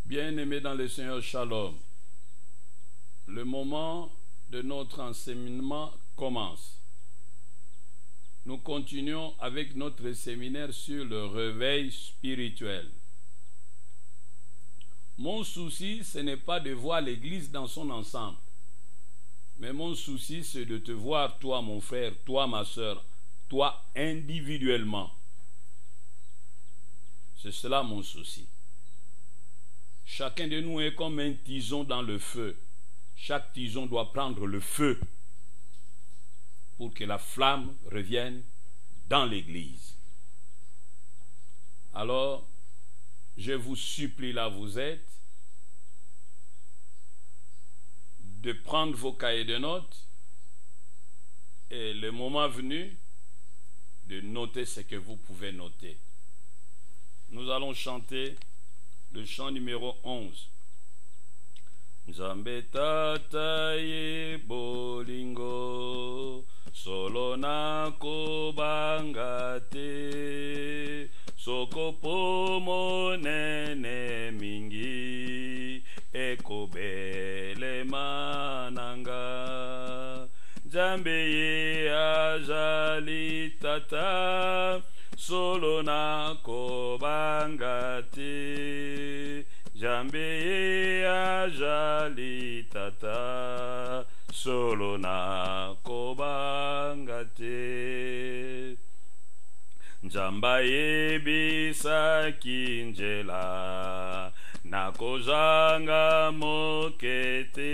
Bien-aimés dans le Seigneur, Shalom. Le moment de notre enseignement commence. Nous continuons avec notre séminaire sur le réveil spirituel. Mon souci, ce n'est pas de voir l'Église dans son ensemble. Mais mon souci, c'est de te voir, toi, mon frère, toi, ma soeur, toi, individuellement. C'est cela mon souci. Chacun de nous est comme un tison dans le feu. Chaque tison doit prendre le feu pour que la flamme revienne dans l'Église. Alors, je vous supplie là où vous êtes, de prendre vos cahiers de notes et le moment venu, de noter ce que vous pouvez noter. Nous allons chanter le chant numéro 11. Nzambe tata ye bolingo solo nako bangate sokopo monene mingi ekobele mananga Nzambe ye ajali tata solo nako bangate Nzambe ajali tata solo nako bangate Nzamba yebisa kinjela nakozanga mokete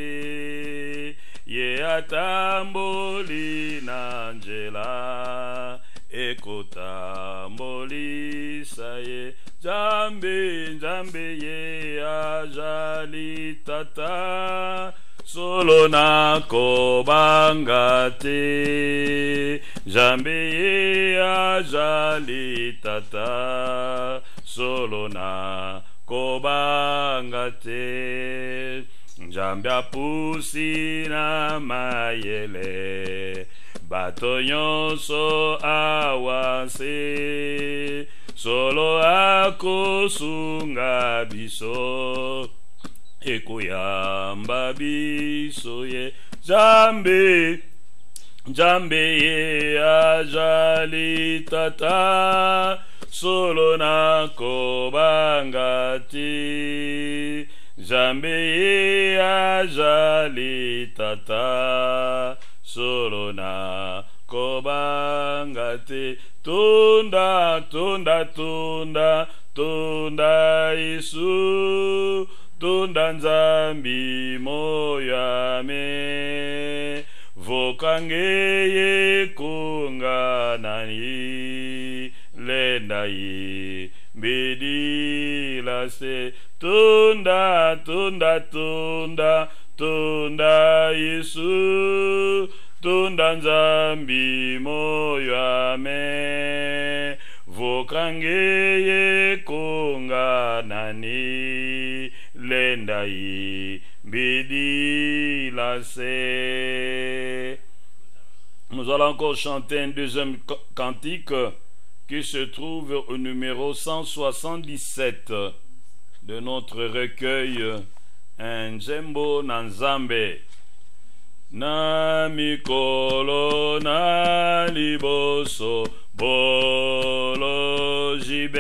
ye atamboli na njela ekotambolisa ye Nzambe ye ajali tata solo nako bangate Nzambe ye ajali tata solo nako bangate Nzambe apusi na mayele bato nyonso awanse solo akosunga biso ekoyamba biso ye Nzambe ye ajali tata solo nako bangate Nzambe ye ajali tata solo nako bangate tunda Yesu tunda Nzambi moyame vokange ye kunganani lenda ye bedila se tunda Yesu tunda Nzambi moyame vokange ye kunganani lenda ye bedila se. Nous allons encore chanter un deuxième cantique qui se trouve au numéro 177 de notre recueil Njembo na Nzambe. Na mikolo na liboso bolo jibe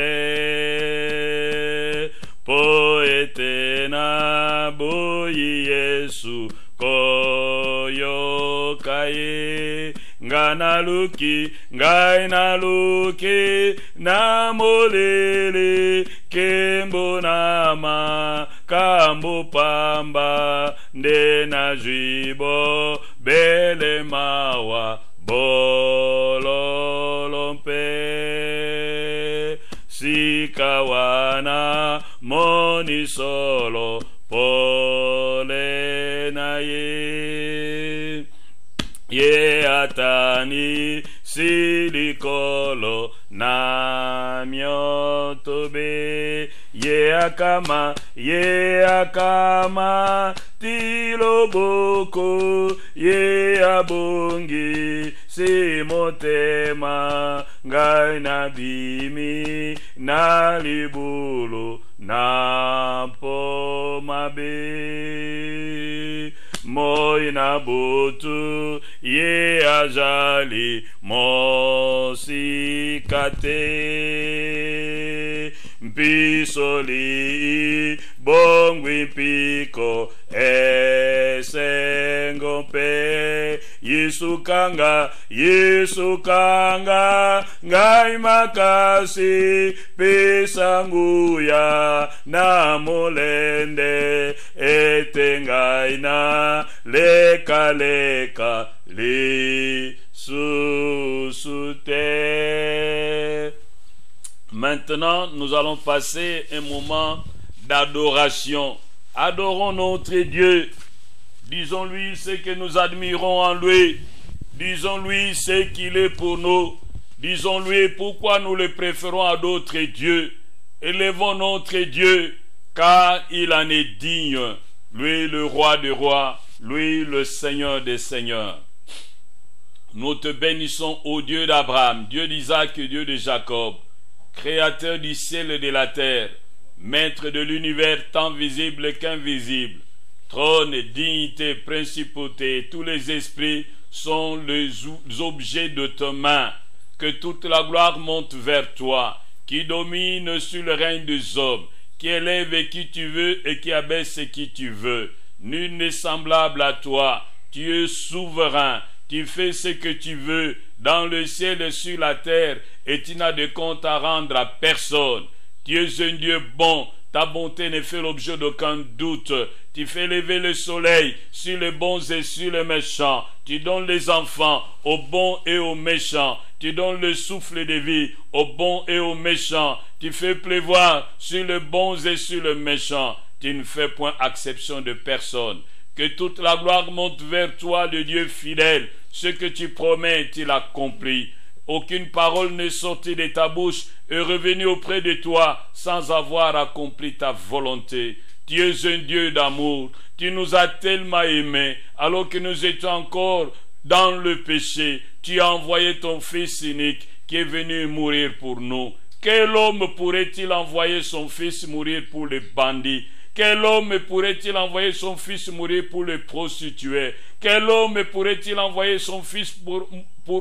poete na boyi Yesu koyo kaye ngai naluki na molele kembo nama kambo pamba nde na jibo bele mawa bololo mpe sikawana moni solo pole na ye atani silikolo na myotobe ye akama tiloboko ye abongi si motema ngai na bimi na libulu na pomabe moi na butu ye ajali mosikate mpisoli bongwi piko esengompe Yesukanga ngai makasi pesanguya na molende etengai na leka li susute. Maintenant, nous allons passer un moment d'adoration. Adorons notre Dieu. Disons-lui ce que nous admirons en lui. Disons-lui ce qu'il est pour nous. Disons-lui pourquoi nous le préférons à d'autres dieux. Élevons notre Dieu, car il en est digne. Lui, le roi des rois, lui, le Seigneur des seigneurs. Nous te bénissons, ô Dieu d'Abraham, Dieu d'Isaac et Dieu de Jacob, Créateur du ciel et de la terre, Maître de l'univers tant visible qu'invisible. Trône, dignité, principauté, tous les esprits sont les objets de ta main. Que toute la gloire monte vers toi, qui domine sur le règne des hommes, qui élève qui tu veux et qui abaisse qui tu veux. Nul n'est semblable à toi. Tu es souverain. Tu fais ce que tu veux dans le ciel et sur la terre, et tu n'as de compte à rendre à personne. Tu es un Dieu bon. Ta bonté ne fait l'objet d'aucun doute. Tu fais lever le soleil sur les bons et sur les méchants. Tu donnes les enfants aux bons et aux méchants. Tu donnes le souffle de vie aux bons et aux méchants. Tu fais pleuvoir sur les bons et sur les méchants. Tu ne fais point exception de personne. Que toute la gloire monte vers toi, le Dieu fidèle. Ce que tu promets, tu l'accomplis. Aucune parole n'est sortie de ta bouche et revenue auprès de toi sans avoir accompli ta volonté. Tu es un Dieu d'amour. Tu nous as tellement aimés alors que nous étions encore dans le péché. Tu as envoyé ton Fils unique qui est venu mourir pour nous. Quel homme pourrait-il envoyer son Fils mourir pour les bandits? Quel homme pourrait-il envoyer son fils mourir pour les prostituées? Quel homme pourrait-il envoyer son fils pour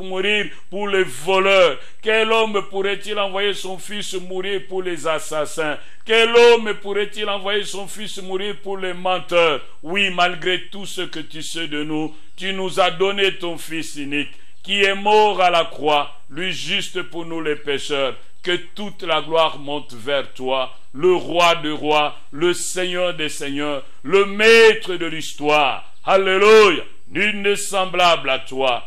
mourir pour les voleurs? Quel homme pourrait-il envoyer son fils mourir pour les assassins? Quel homme pourrait-il envoyer son fils mourir pour les menteurs? Oui, malgré tout ce que tu sais de nous, tu nous as donné ton Fils unique, qui est mort à la croix, lui juste pour nous les pécheurs. Que toute la gloire monte vers toi, le roi des rois, le Seigneur des seigneurs, le maître de l'histoire. Alléluia. Nul n'est semblable à toi.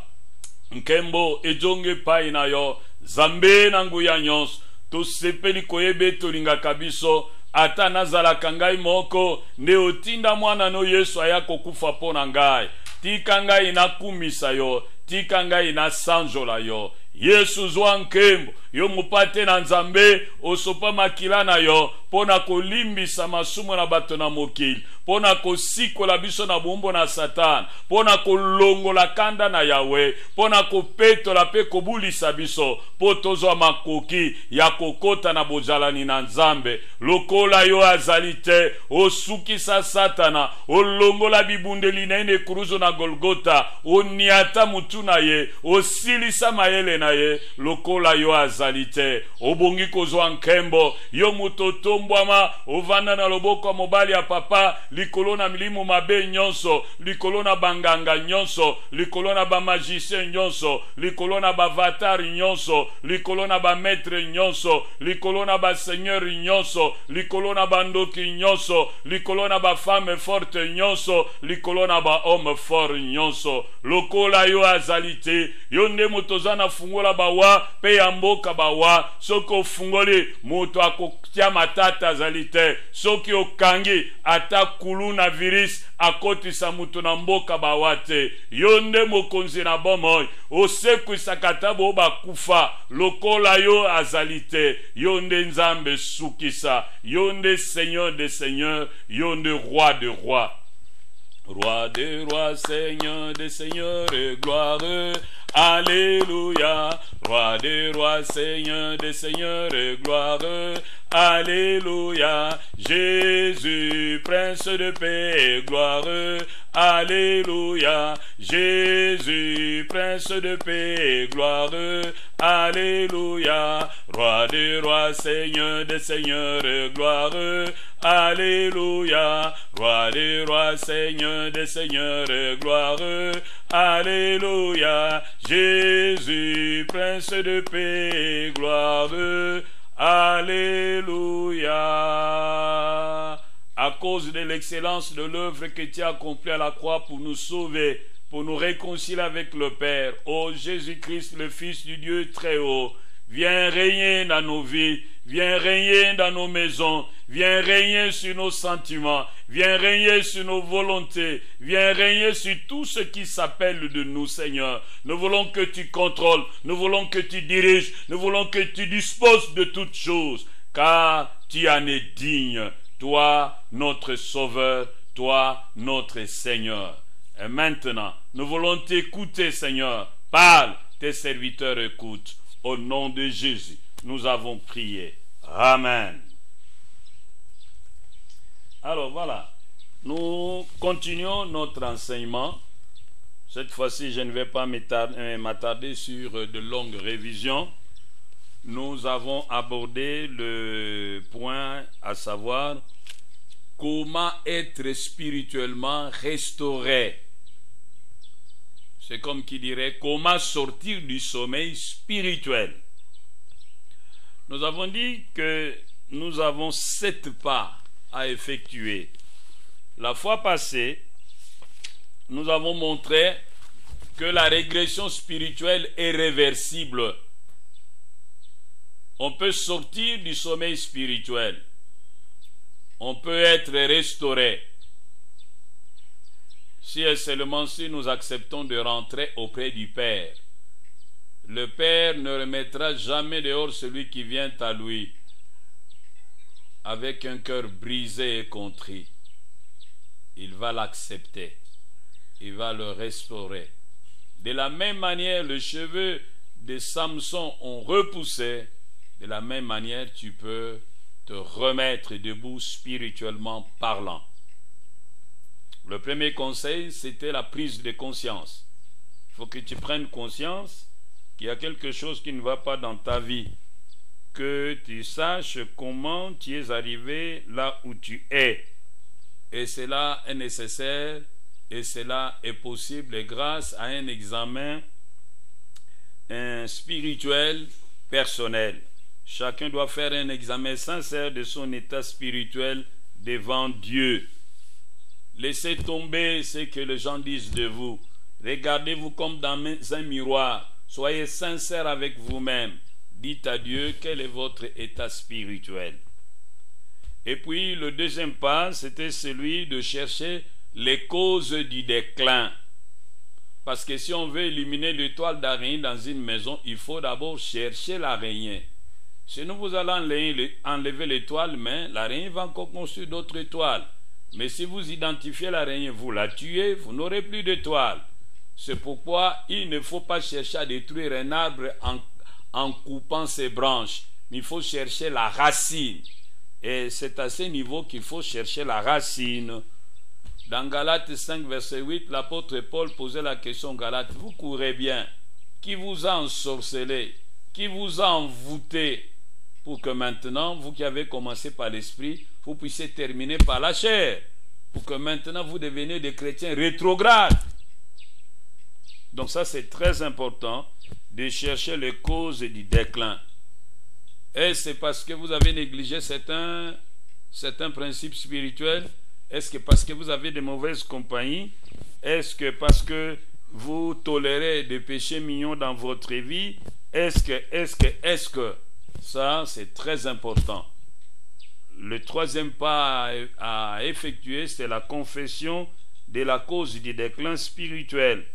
Nkembo ejonge paina yo, zambe nanguya nyons, to sepeli koyebe tolinga kabiso, ata nazalaka ngai moko, nde otinda mwana no Yesu ayako kufa pona ngai. Tika ngai nakumisa yo, tika ngai nasanjola yo. Yesu zwa nkembo yo mupate na nzambe osopa makila na yo pona kolimbisa masumu na bato na mokili, pona kosikola biso na bumbo na Satan, pona kolongola kanda na Yawe, pona kopetola pe kobulisa biso po tozwa makoki ya kokota na bojalani na Nzambe. Lokola yo azali te, osukisa Satana, olongola bibundeli na ene kuruzo na Golgota, oniata mutu na ye, osilisa mayele na ye. Lokola yo azali te, obongi kozwa nkembo yo mutoto mbwama ovanda na loboko mobali ya papa, likolo na milimu mabe nyonso, likolo na banganga nyonso, likolo na ba magicien nyonso, likolo na ba vatari nyonso, likolo na ba maître nyonso, likolo na ba seigneur nyonso, likolo na ba ndoki nyonso, likolo na ba femme forte nyonso, likolo na ba homme fort nyonso. Lokola yo azali te, yo nde motoza na fungola bawa pe ya mboka bawa. Soko fungoli moto akotia matata azali te, soki okangi ata kulu na virus akotisa mutu na mboka bawate. Yo nde mokonzi na bomoi, osekwisa katabo bakufa. Lokola yo azali te, yo nde Nzambe sukisa, yo nde Seigneur des seigneurs, yo nde roi de rois. Roi des rois, Seigneur des seigneurs et gloire. Alléluia. Roi des rois, Seigneur des seigneurs et gloire. Alléluia. Jésus, Prince de paix et gloire. Alléluia. Jésus, Prince de paix et gloire. Alléluia. Roi des rois, Seigneur des seigneurs, gloire. Alléluia. Roi des rois, Seigneur des seigneurs, gloire. Alléluia. Jésus, Prince de paix et gloire. Alléluia. À cause de l'excellence de l'œuvre que tu as accomplie à la croix pour nous sauver, pour nous réconcilier avec le Père, ô Jésus-Christ, le Fils du Dieu très haut, viens régner dans nos vies, viens régner dans nos maisons, viens régner sur nos sentiments, viens régner sur nos volontés, viens régner sur tout ce qui s'appelle de nous, Seigneur. Nous voulons que tu contrôles, nous voulons que tu diriges, nous voulons que tu disposes de toutes choses, car tu en es digne, toi, notre Sauveur, toi, notre Seigneur. Et maintenant, nous voulons t'écouter, Seigneur. Parle, tes serviteurs écoutent. Au nom de Jésus, nous avons prié. Amen. Alors voilà, nous continuons notre enseignement. Cette fois-ci, je ne vais pas m'attarder sur de longues révisions. Nous avons abordé le point à savoir comment être spirituellement restauré. C'est comme qui dirait comment sortir du sommeil spirituel. Nous avons dit que nous avons 7 pas à effectuer. La fois passée, nous avons montré que la régression spirituelle est réversible. On peut sortir du sommeil spirituel. On peut être restauré. Si et seulement si nous acceptons de rentrer auprès du Père. Le Père ne remettra jamais dehors celui qui vient à lui avec un cœur brisé et contrit. Il va l'accepter. Il va le restaurer. De la même manière, les cheveux de Samson ont repoussé. De la même manière, tu peux te remettre debout spirituellement parlant. Le premier conseil, c'était la prise de conscience. Il faut que tu prennes conscience qu'il y a quelque chose qui ne va pas dans ta vie. Que tu saches comment tu es arrivé là où tu es. Et cela est nécessaire et cela est possible grâce à un examen spirituel personnel. Chacun doit faire un examen sincère de son état spirituel devant Dieu. Laissez tomber ce que les gens disent de vous. Regardez-vous comme dans un miroir. Soyez sincère avec vous-même. Dites à Dieu quel est votre état spirituel. Et puis le deuxième pas, c'était celui de chercher les causes du déclin. Parce que si on veut éliminer l'étoile d'araignée dans une maison, il faut d'abord chercher l'araignée. Sinon vous allez enlever l'étoile, mais l'araignée va encore construire d'autres étoiles. Mais si vous identifiez l'araignée, vous la tuez, vous n'aurez plus d'étoiles. C'est pourquoi il ne faut pas chercher à détruire un arbre en coupant ses branches. Mais il faut chercher la racine. Et c'est à ce niveau qu'il faut chercher la racine. Dans Galates 5, verset 8, l'apôtre Paul posait la question aux Galates. Vous courez bien. Qui vous a ensorcelé? Qui vous a envoûté? Pour que maintenant, vous qui avez commencé par l'esprit, vous puissiez terminer par la chair. Pour que maintenant, vous deveniez des chrétiens rétrogrades. Donc ça, c'est très important de chercher les causes du déclin. Et c'est parce que vous avez négligé certains principes spirituels? Est-ce que parce que vous avez de mauvaises compagnies? Est-ce que parce que vous tolérez des péchés mignons dans votre vie? Est-ce que ça, c'est très important. Le troisième pas à effectuer, c'est la confession de la cause du déclin spirituel.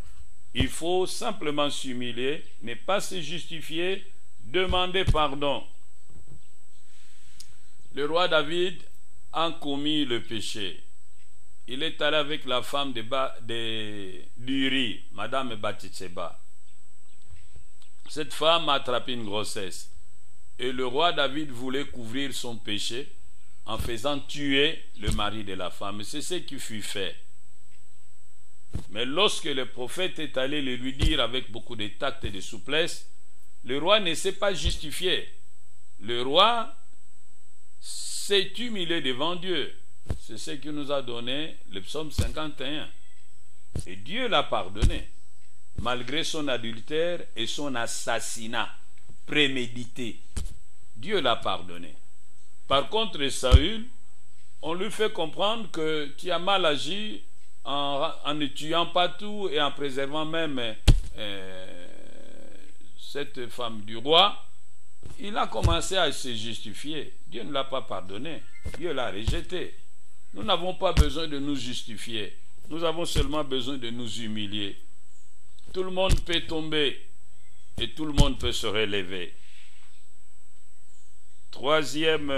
Il faut simplement s'humilier, ne pas se justifier, demander pardon. Le roi David a commis le péché. Il est allé avec la femme d'Uri, Madame Bathsheba. Cette femme a attrapé une grossesse. Et le roi David voulait couvrir son péché en faisant tuer le mari de la femme. C'est ce qui fut fait. Mais lorsque le prophète est allé le lui dire avec beaucoup de tact et de souplesse, le roi ne s'est pas justifié. Le roi s'est humilié devant Dieu. C'est ce qui nous a donné le psaume 51. Et Dieu l'a pardonné, malgré son adultère et son assassinat prémédité. Dieu l'a pardonné. Par contre, Saül, on lui fait comprendre que tu as mal agi en ne tuant pas tout et en préservant même cette femme du roi. Il a commencé à se justifier. Dieu ne l'a pas pardonné. Dieu l'a rejeté. Nous n'avons pas besoin de nous justifier. Nous avons seulement besoin de nous humilier. Tout le monde peut tomber et tout le monde peut se relever. Troisième,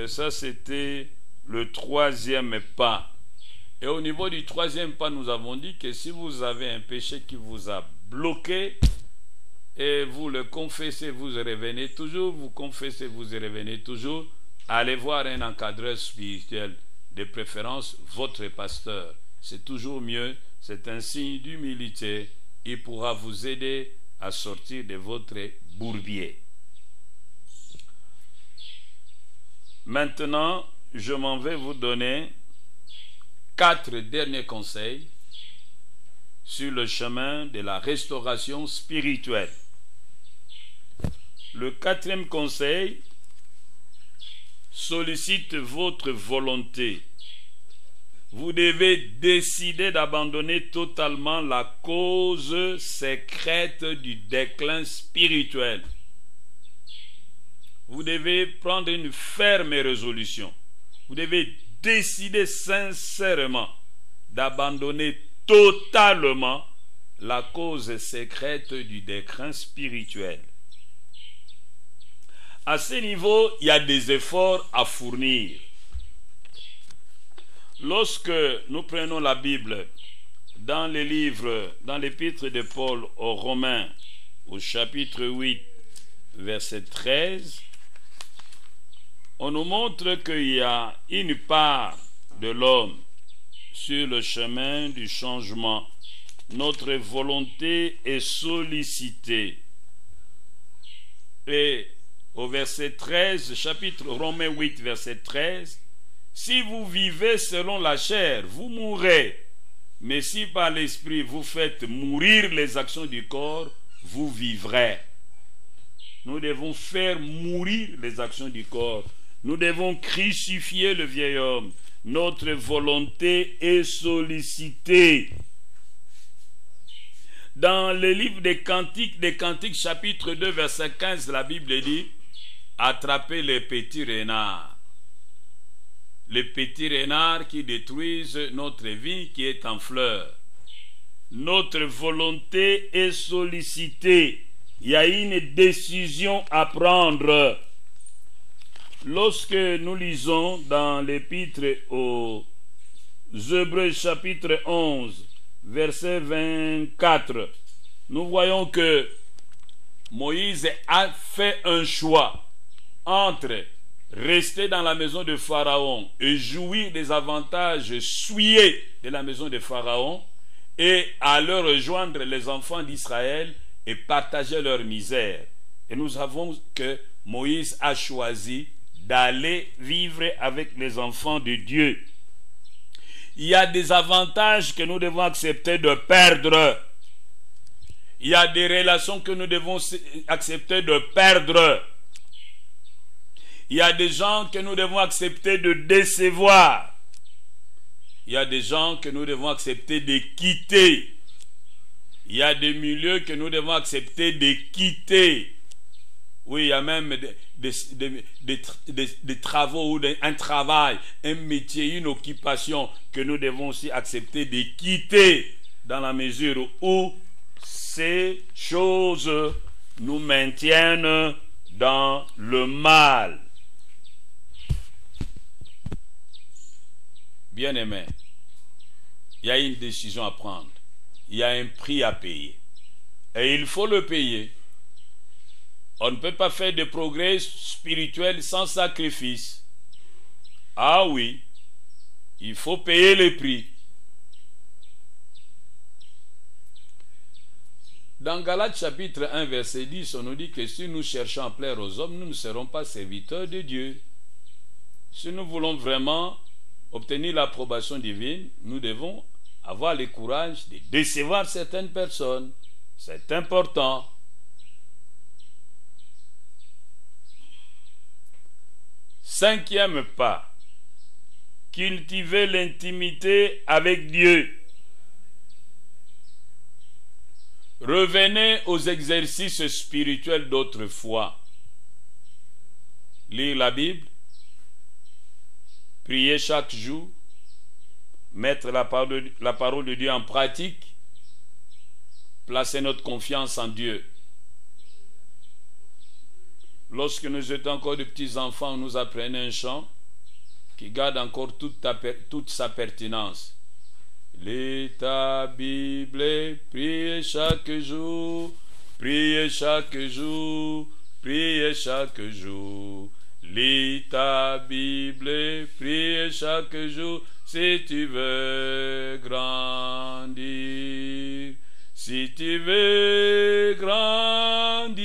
ça c'était le troisième pas. Et au niveau du troisième pas, nous avons dit que si vous avez un péché qui vous a bloqué, et vous le confessez, vous y revenez toujours, vous confessez, vous y revenez toujours, allez voir un encadreur spirituel, de préférence votre pasteur. C'est toujours mieux, c'est un signe d'humilité. Il pourra vous aider à sortir de votre bourbier. Maintenant, je m'en vais vous donner 4 derniers conseils sur le chemin de la restauration spirituelle. Le 4e conseil, sollicite votre volonté. Vous devez décider d'abandonner totalement la cause secrète du déclin spirituel. Vous devez prendre une ferme résolution. Vous devez décider sincèrement d'abandonner totalement la cause secrète du déclin spirituel. À ce niveau, il y a des efforts à fournir. Lorsque nous prenons la Bible dans les livres, dans l'épître de Paul aux Romains, au chapitre 8, verset 13, on nous montre qu'il y a une part de l'homme sur le chemin du changement. Notre volonté est sollicitée. Et au verset 13, chapitre Romains 8, verset 13, si vous vivez selon la chair, vous mourrez. Mais si par l'esprit vous faites mourir les actions du corps, vous vivrez. Nous devons faire mourir les actions du corps. Nous devons crucifier le vieil homme. Notre volonté est sollicitée. Dans le livre des Cantiques, chapitre 2, verset 15, la Bible dit « Attrapez les petits renards ». Les petits renards qui détruisent notre vie qui est en fleurs. Notre volonté est sollicitée. Il y a une décision à prendre. Lorsque nous lisons dans l'épître aux Hébreux chapitre 11, verset 24, nous voyons que Moïse a fait un choix entre rester dans la maison de Pharaon et jouir des avantages souillés de la maison de Pharaon et aller rejoindre les enfants d'Israël et partager leur misère. Et nous savons que Moïse a choisi d'aller vivre avec les enfants de Dieu. Il y a des avantages que nous devons accepter de perdre. Il y a des relations que nous devons accepter de perdre. Il y a des gens que nous devons accepter de décevoir. Il y a des gens que nous devons accepter de quitter. Il y a des milieux que nous devons accepter de quitter. Oui, il y a même des travaux ou un travail, un métier, une occupation que nous devons aussi accepter de quitter dans la mesure où ces choses nous maintiennent dans le mal. Bien-aimé, il y a une décision à prendre. Il y a un prix à payer. Et il faut le payer. On ne peut pas faire de progrès spirituel sans sacrifice. Ah oui, il faut payer le prix. Dans Galates chapitre 1 verset 10, on nous dit que si nous cherchons à plaire aux hommes, nous ne serons pas serviteurs de Dieu. Si nous voulons vraiment obtenir l'approbation divine, nous devons avoir le courage de décevoir certaines personnes. C'est important. Cinquième pas, cultiver l'intimité avec Dieu. Revenez aux exercices spirituels d'autrefois. Lire la Bible, prier chaque jour, mettre la parole de Dieu en pratique, placer notre confiance en Dieu. Lorsque nous étions encore de petits enfants, on nous apprenait un chant qui garde encore toute sa pertinence. Lis ta Bible, priez chaque jour, priez chaque jour, priez chaque jour. Lis ta Bible, priez chaque jour, si tu veux grandir. Si tu veux grandir,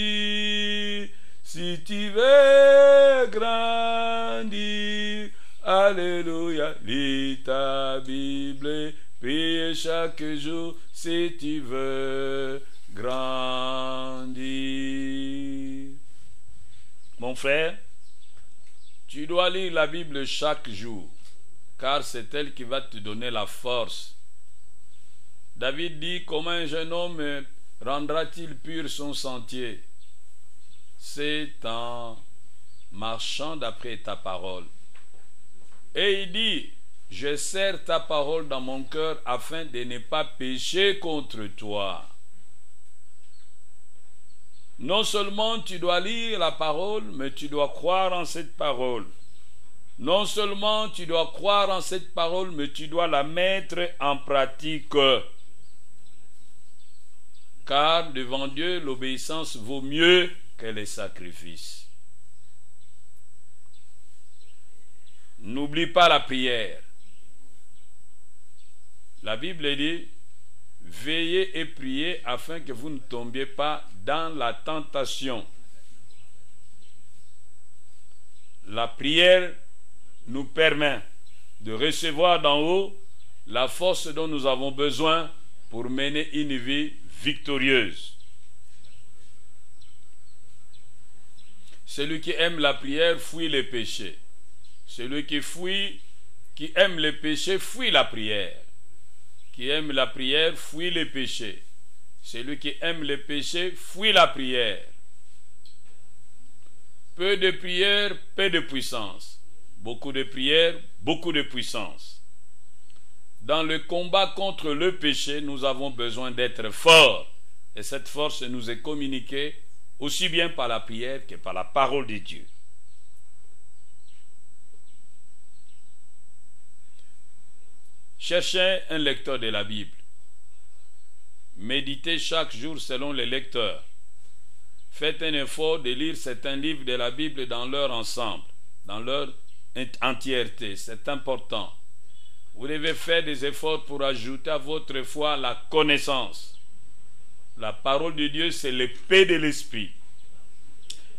si tu veux grandir, alléluia, lis ta Bible, prie chaque jour si tu veux grandir. Mon frère, tu dois lire la Bible chaque jour, car c'est elle qui va te donner la force. David dit, comment un jeune homme rendra-t-il pur son sentier? C'est en marchant d'après ta parole. Et il dit, je serre ta parole dans mon cœur afin de ne pas pécher contre toi. Non seulement tu dois lire la parole, mais tu dois croire en cette parole. Non seulement tu dois croire en cette parole, mais tu dois la mettre en pratique. Car devant Dieu, l'obéissance vaut mieux que les sacrifices. N'oublie pas la prière. La Bible dit, veillez et priez afin que vous ne tombiez pas dans la tentation. La prière nous permet de recevoir d'en haut la force dont nous avons besoin pour mener une vie victorieuse. Celui qui aime la prière fuit les péchés. Celui qui aime les péchés fuit la prière. Qui aime la prière fuit les péchés. Celui qui aime les péchés fuit la prière. Peu de prière, peu de puissance. Beaucoup de prière, beaucoup de puissance. Dans le combat contre le péché, nous avons besoin d'être forts. Et cette force nous est communiquée aussi bien par la prière que par la parole de Dieu. Cherchez un lecteur de la Bible. Méditez chaque jour selon les lecteurs. Faites un effort de lire certains livres de la Bible dans leur ensemble, dans leur entièreté. C'est important. Vous devez faire des efforts pour ajouter à votre foi la connaissance. La parole de Dieu, c'est l'épée de l'Esprit.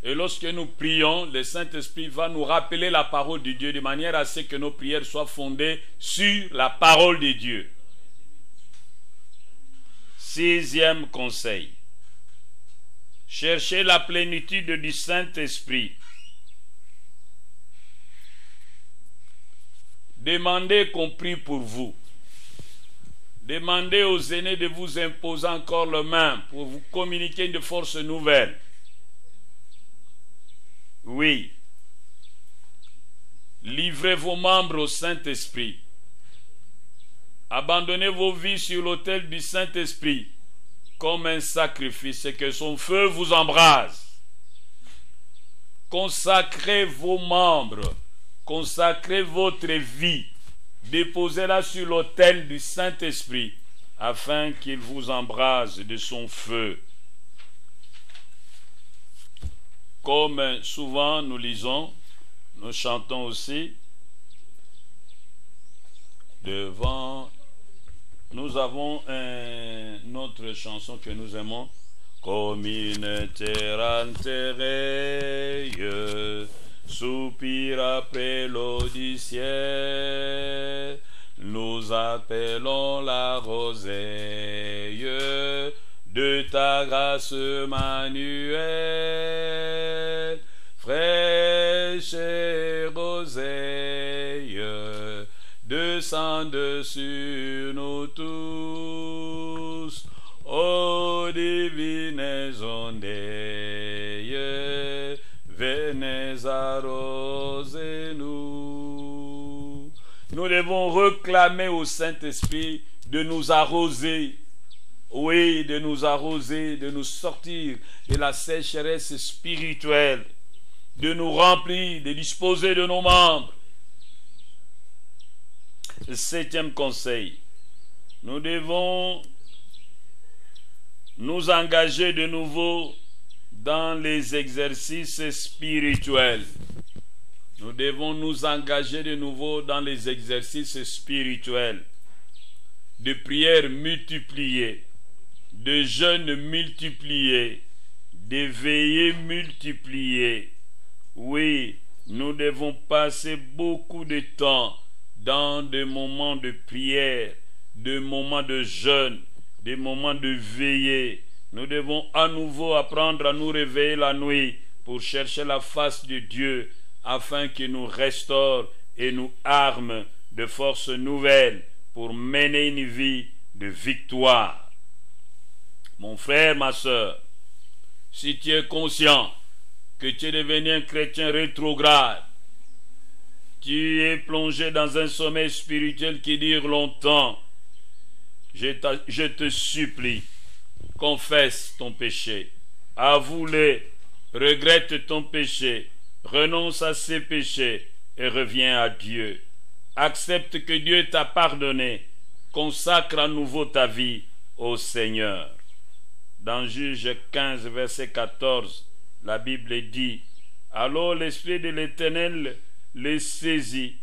Et lorsque nous prions, le Saint-Esprit va nous rappeler la parole de Dieu de manière à ce que nos prières soient fondées sur la parole de Dieu. 6e conseil. Cherchez la plénitude du Saint-Esprit. Demandez qu'on prie pour vous. Demandez aux aînés de vous imposer encore la main pour vous communiquer une force nouvelle. Oui. Livrez vos membres au Saint-Esprit. Abandonnez vos vies sur l'autel du Saint-Esprit comme un sacrifice et que son feu vous embrase. Consacrez vos membres, consacrez votre vie, déposez-la sur l'autel du Saint-Esprit afin qu'il vous embrase de son feu. Comme souvent nous lisons, nous chantons aussi devant. Nous avons une autre chanson que nous aimons. Comme une terre enterrée, soupire après l'eau du ciel, nous appelons la rosée de ta grâce manuelle, fraîche et rosée, descende sur nous tous, ô divines ondes, venez arroser nous. Nous devons réclamer au Saint-Esprit de nous arroser. Oui, de nous arroser, de nous sortir de la sécheresse spirituelle, de nous remplir, de disposer de nos membres. Le 7e conseil, nous devons nous engager de nouveau dans les exercices spirituels. Nous devons nous engager de nouveau dans les exercices spirituels, de prières multipliées, de jeûnes multipliés, de veillées multipliées. Oui, nous devons passer beaucoup de temps dans des moments de prière, des moments de jeûne, des moments de veillée. Nous devons à nouveau apprendre à nous réveiller la nuit pour chercher la face de Dieu afin qu'il nous restaure et nous arme de forces nouvelles pour mener une vie de victoire. Mon frère, ma soeur, si tu es conscient que tu es devenu un chrétien rétrograde, tu es plongé dans un sommeil spirituel qui dure longtemps, je te supplie, confesse ton péché, avoue-le, regrette ton péché, renonce à ses péchés et reviens à Dieu. Accepte que Dieu t'a pardonné, consacre à nouveau ta vie au Seigneur. Dans Juge 15, verset 14, la Bible dit, « Alors l'Esprit de l'Éternel les saisit.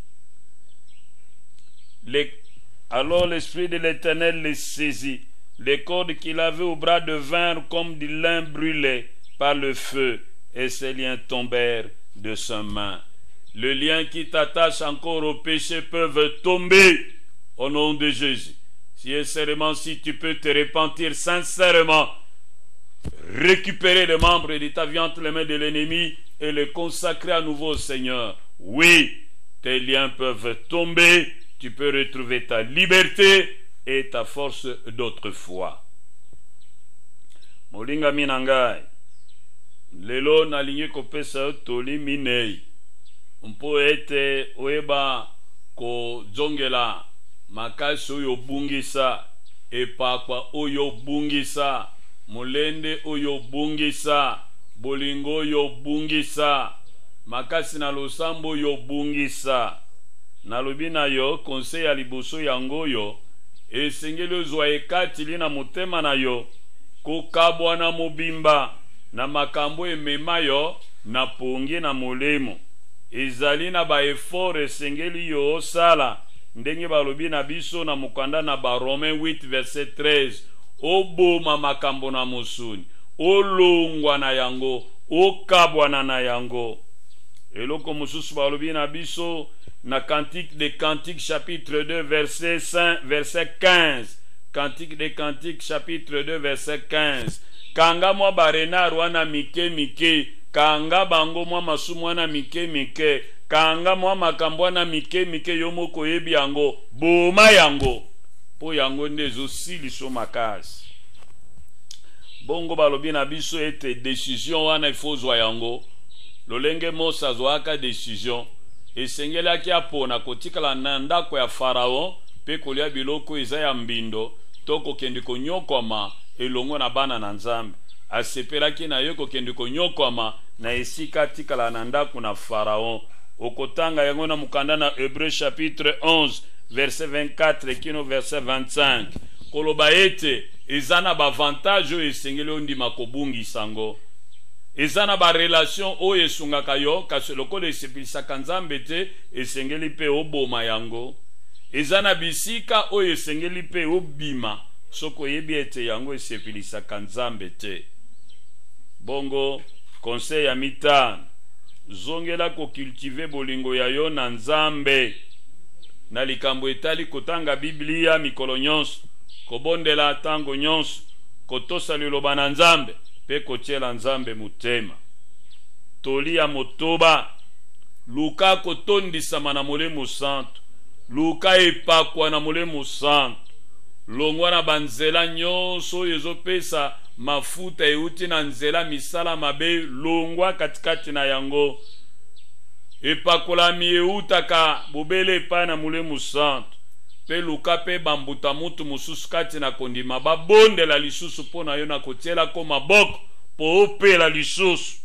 Alors l'Esprit de l'Éternel les saisit. Les cordes qu'il avait au bras devinrent comme du lin brûlé par le feu, et ses liens tombèrent de sa main. » Le lien qui t'attache encore au péché peuvent tomber au nom de Jésus. Sincèrement, si tu peux te repentir sincèrement, récupérer les membres de ta vie entre les mains de l'ennemi et les consacrer à nouveau au Seigneur. Oui, tes liens peuvent tomber, tu peux retrouver ta liberté et ta force d'autrefois. Molinga minangai, lelo nalingi kopesa toli minei. Mpo ete oeba ko jongela makasi oyo bungisa, epakwa oyo bungisa, molende oyo bungisa, bolingo oyo bungisa, makasi na losambo oyo bungisa. Nalobi na yo conseil ya liboso yango yo, esengeli ozwa ekatili na motema na yo, kokabwa na mobimba, na makambo emema yo, na pongi na molemo. Ezali na ba effort esengeli yo osala, ndenge balobi na biso na mukanda na ba Romains 8 verset 13, oboma makambo na mosuni, olongwa na yango, okabwana na yango. Eloko mosusu balobi na biso na Cantique des Cantiques chapitre 2 verset 15. Cantique des Cantiques chapitre 2 verset 15. Kanga mwa barenar wana mike mike, kanga bango mwa masumu wana mike mike, kanga mwa makambo wana mike mike, yo moko yebi yango, boma yango, po yango nde ezosiliso makasi. Bongo balobi na biso ete décision wana ifozwa yango, lolenge Mose azwaka décision, esengelaki apona kotikala na ndako ya Farao pe kolia biloko eza ya mbindo, to kokende konyokwama elongo na bana na Nzambe. Asepelaki na yo kokende konyokwama na esika tikala na ndako na Farao. Okotanga yango na mukanda na Hébreu chapitre 11 verset 24 kino verset 25. Koloba ete eza na bavantage oyo esengeli ondima kobungisa ngo. ezana ba relation oyo esungaka yo kasi lokola esepelisaka Nzambe te esengeli pe oboma yango. Ezana bisika oyo esengeli pe obima soko yebi ete yango esepelisaka Nzambe te. Bongo conseil ya mitano, zongela ko cultiver bolingo ya yo na Nzambe. Na likambo etali kotanga Biblia mikolo nyonso, kobondela tango nyonso, kotosa liloba na Nzambe, pe kotiela Nzambe mutema. Toli ya motoba, luka kotondisama na Molimo Santo, luka epakwa na Molimo Santo, longwa na banzela nyonso ezopesa mafuta euti na nzela misala mabe, longwa katikati na yango. Epakolami eutaka bobele epa na Molimo Santo, pe luka pe bambuta mutu mususu kati na kondima babondela lisusu pona yo na kotiela ko maboko po opela lisusu.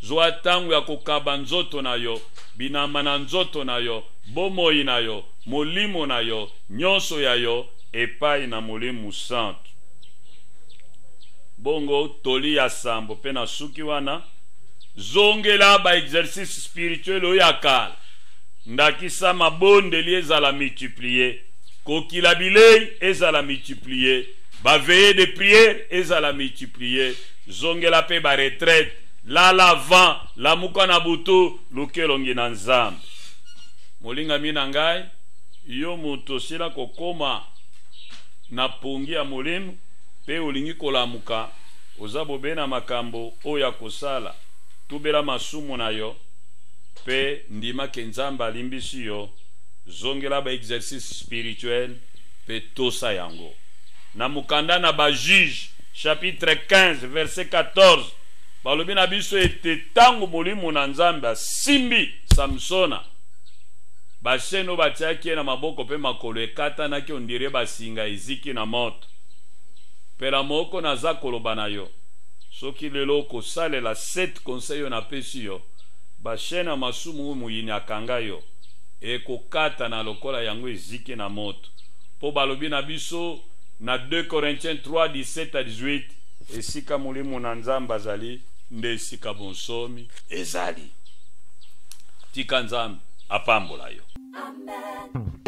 Zwa tangu ya kokaba nzoto na yo, binamba na nzoto na yo, bomoi na yo, molimo na yo, nyonso ya yo epai na Molimo Santo. Bongo toli ya sambo pe na suki wana, zongela ba exercice spirituel oyo akala. Ndakisa mabondeli ezala multiplier, kokila bilei ezala multiplier, ba veillée de prière ezala multiplier, zongela pe ba retraite, la lavant, la muka na butu, lukelongi na Nzambe. Molinga mina ngai, yo muto sila kokoma na pungi ya Molimo, pe olingi kolamuka, ozabo bena makambo oya kosala, tubela masumu na yo, pe ndima ke Nzambe alimbisi yo, zongela ba exercice spirituel, pe tosa yango. Na mukanda na ba Juge, chapitre 15, verset 14, balobi na biso ete tango Molimo na Nzambe asimbi Samsona, baseno batiaki na maboko pe makolo ekatanaki ondire basinga eziki na moto. Pela moko naza koloba na yo, soki lelo kosalela 7 conseil na pesi yo, bashena masumu muyini akanga yo, ekokata na lokola yango eziki na moto. Po balobi na biso na 2 Corinthiens 3, 17 à 18, esika Molimo na Nzambe azali, nde esika bonsomi ezali. Tika Nzambe apambola yo. Amen.